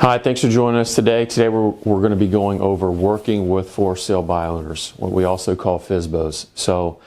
Hi, thanks for joining us today. Today we're going to be going over working with for sale by owners, what we also call FSBOs. So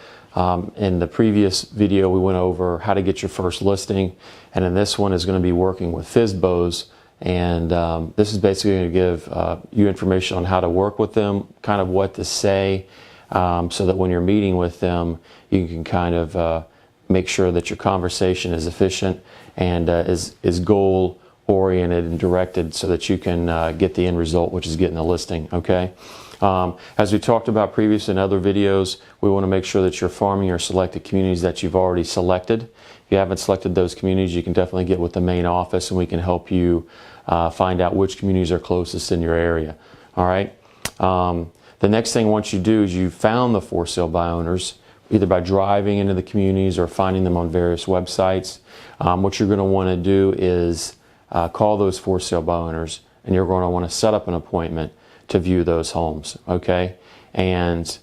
in the previous video we went over how to get your first listing, and in this one is going to be working with FSBOs, and this is basically going to give you information on how to work with them, kind of what to say, so that when you're meeting with them you can kind of make sure that your conversation is efficient and is goal oriented and directed so that you can get the end result, which is getting the listing. Okay. As we talked about previously in other videos, we want to make sure that you're farming your selected communities that you've already selected. If you haven't selected those communities, you can definitely get with the main office and we can help you find out which communities are closest in your area. All right. The next thing once you do is you found the for sale by owners, either by driving into the communities or finding them on various websites. What you're going to want to do is call those for sale by owners, and you're going to want to set up an appointment to view those homes. Okay. And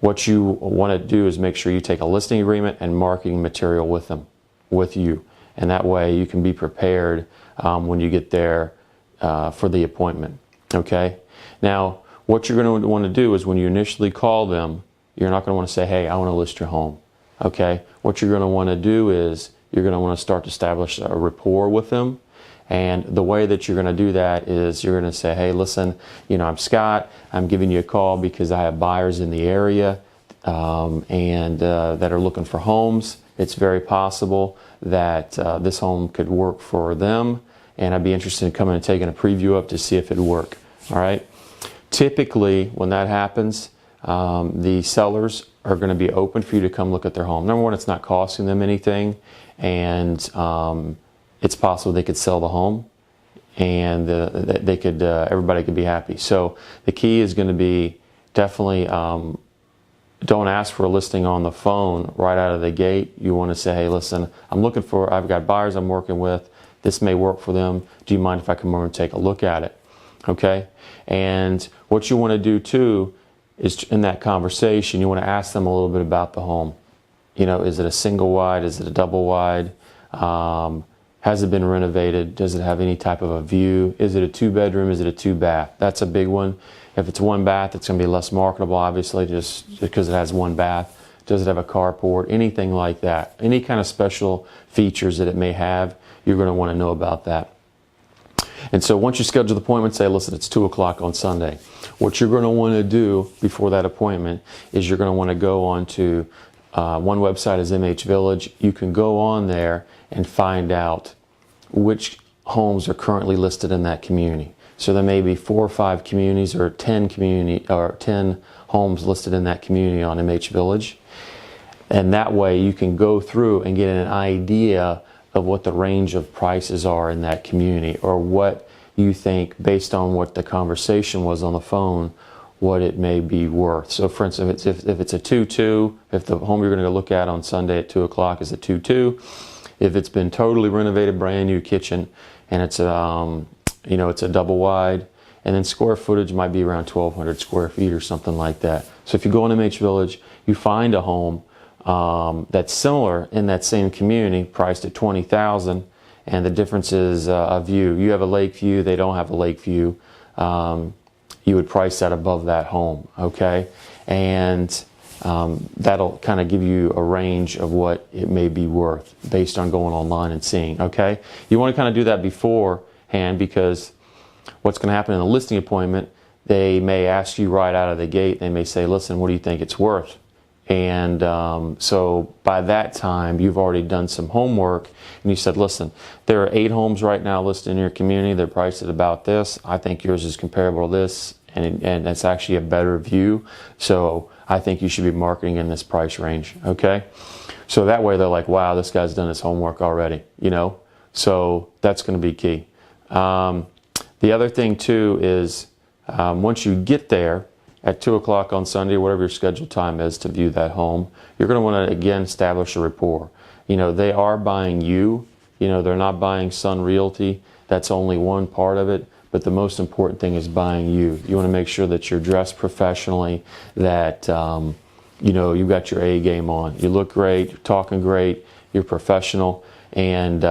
what you want to do is make sure you take a listing agreement and marketing material with them, with you, and that way you can be prepared when you get there for the appointment. Okay. Now what you're going to want to do is when you initially call them, you're not going to want to say, hey, I want to list your home. Okay. What you're going to want to do is you're going to want to start to establish a rapport with them. And the way that you're going to do that is you're going to say, hey, listen, I'm Scott. I'm giving you a call because I have buyers in the area and that are looking for homes. It's very possible that this home could work for them, and I'd be interested in coming and taking a preview up to see if it would work. All right. Typically, when that happens, the sellers are going to be open for you to come look at their home. Number one, it's not costing them anything, and it's possible they could sell the home, and they could everybody could be happy. So the key is going to be definitely don't ask for a listing on the phone right out of the gate. You want to say, hey, listen, I've got buyers I'm working with. This may work for them. Do you mind if I come over and take a look at it? Okay. And what you want to do too is in that conversation, you want to ask them a little bit about the home. Is it a single wide? Is it a double wide? Has it been renovated? Does it have any type of a view? Is it a 2-bedroom? Is it a 2-bath? That's a big one. If it's 1 bath, it's going to be less marketable, obviously, just because it has 1 bath. Does it have a carport? Anything like that. Any kind of special features that it may have, you're going to want to know about that. And so once you schedule the appointment, say, listen, it's 2 o'clock on Sunday. What you're going to want to do before that appointment is you're going to want to go on to one website is MH Village. You can go on there and find out which homes are currently listed in that community. So there may be 4 or 5 communities or 10 homes listed in that community on MH Village. And that way you can go through and get an idea of what the range of prices are in that community, or what you think based on what the conversation was on the phone, what it may be worth. So for instance, if it's a 2-2, if the home you're going to go look at on Sunday at 2 o'clock is a 2-2, if it's been totally renovated, brand new kitchen, and it's it's a double wide, and then square footage might be around 1,200 square feet or something like that. So if you go in MH Village, you find a home that's similar in that same community, priced at $20,000, and the difference is a view. You have a lake view, they don't have a lake view. You would price that above that home, okay? And that'll kind of give you a range of what it may be worth based on going online and seeing, okay? You want to kind of do that beforehand, because what's going to happen in a listing appointment, they may ask you right out of the gate, they may say, listen, what do you think it's worth? And so by that time, you've already done some homework, and you said, listen, there are 8 homes right now listed in your community. They're priced at about this. I think yours is comparable to this, and it's actually a better view. So I think you should be marketing in this price range. Okay. So that way they're like, wow, this guy's done his homework already, so that's going to be key. The other thing too is once you get there at 2 o'clock on Sunday, whatever your scheduled time is to view that home, you're going to want to, again, establish a rapport. They are buying you. They're not buying Sun Realty. That's only one part of it. But the most important thing is buying you. You want to make sure that you're dressed professionally, that you've got your A game on. You look great, you're talking great, you're professional, and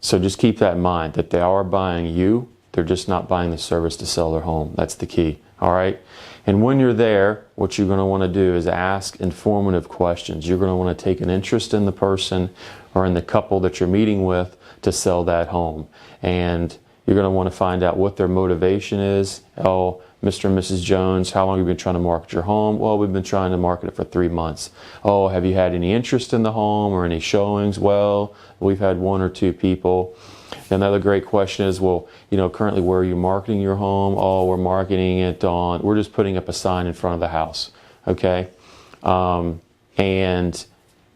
so just keep that in mind, that they are buying you. They're just not buying the service to sell their home. That's the key. All right. And when you're there, what you're going to want to do is ask informative questions. You're going to want to take an interest in the person or in the couple that you're meeting with to sell that home. And you're going to want to find out what their motivation is. Oh, Mr. and Mrs. Jones, how long have you been trying to market your home? Well, we've been trying to market it for 3 months. Oh, have you had any interest in the home or any showings? Well, we've had 1 or 2 people. Another great question is, well, currently where are you marketing your home? Oh, we're marketing it on, we're just putting up a sign in front of the house. Okay. And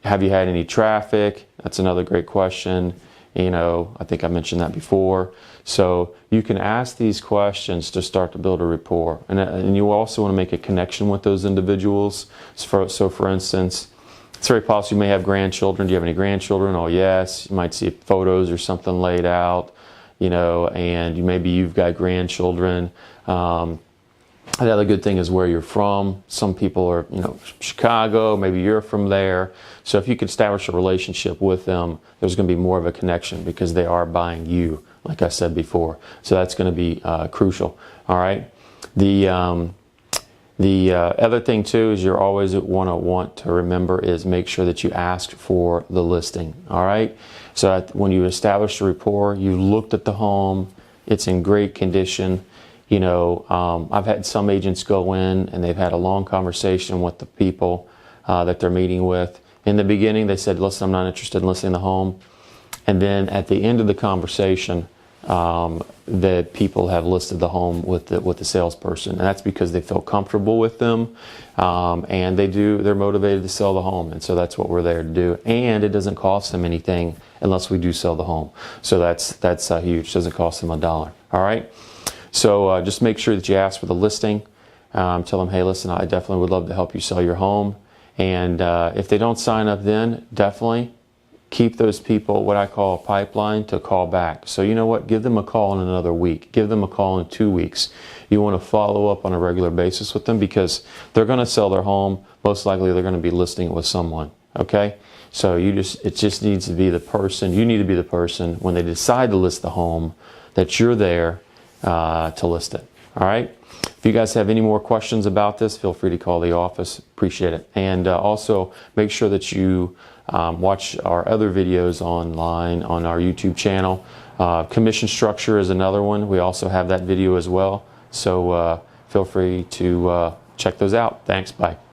have you had any traffic? That's another great question. I think I mentioned that before. So you can ask these questions to start to build a rapport. And you also want to make a connection with those individuals. So for instance, it's very possible you may have grandchildren. Do you have any grandchildren? Oh, yes. You might see photos or something laid out, and maybe you've got grandchildren. Another good thing is where you're from. Some people are, Chicago, maybe you're from there. So if you can establish a relationship with them, there's going to be more of a connection because they are buying you, like I said before. So that's going to be crucial. All right. The other thing too is you're always want to remember is make sure that you ask for the listing. All right. So when you establish the rapport, you looked at the home, it's in great condition. I've had some agents go in and they've had a long conversation with the people that they're meeting with. In the beginning, they said, listen, I'm not interested in listing the home. And then at the end of the conversation, the people have listed the home with the salesperson. And that's because they feel comfortable with them. And they're motivated to sell the home. And so that's what we're there to do. And it doesn't cost them anything unless we do sell the home. So that's huge. It doesn't cost them $1. All right. So just make sure that you ask for the listing. Tell them, hey, listen, I definitely would love to help you sell your home. And if they don't sign up then, definitely keep those people, what I call a pipeline, to call back. So you know what? Give them a call in another week. Give them a call in 2 weeks. You want to follow up on a regular basis with them because they're going to sell their home. Most likely they're going to be listing it with someone. Okay? So it just needs to be the person. You need to be the person when they decide to list the home that you're there to list it. All right. If you guys have any more questions about this, feel free to call the office. Appreciate it. And also make sure that you watch our other videos online on our YouTube channel. Commission structure is another one. We also have that video as well. So feel free to check those out. Thanks. Bye.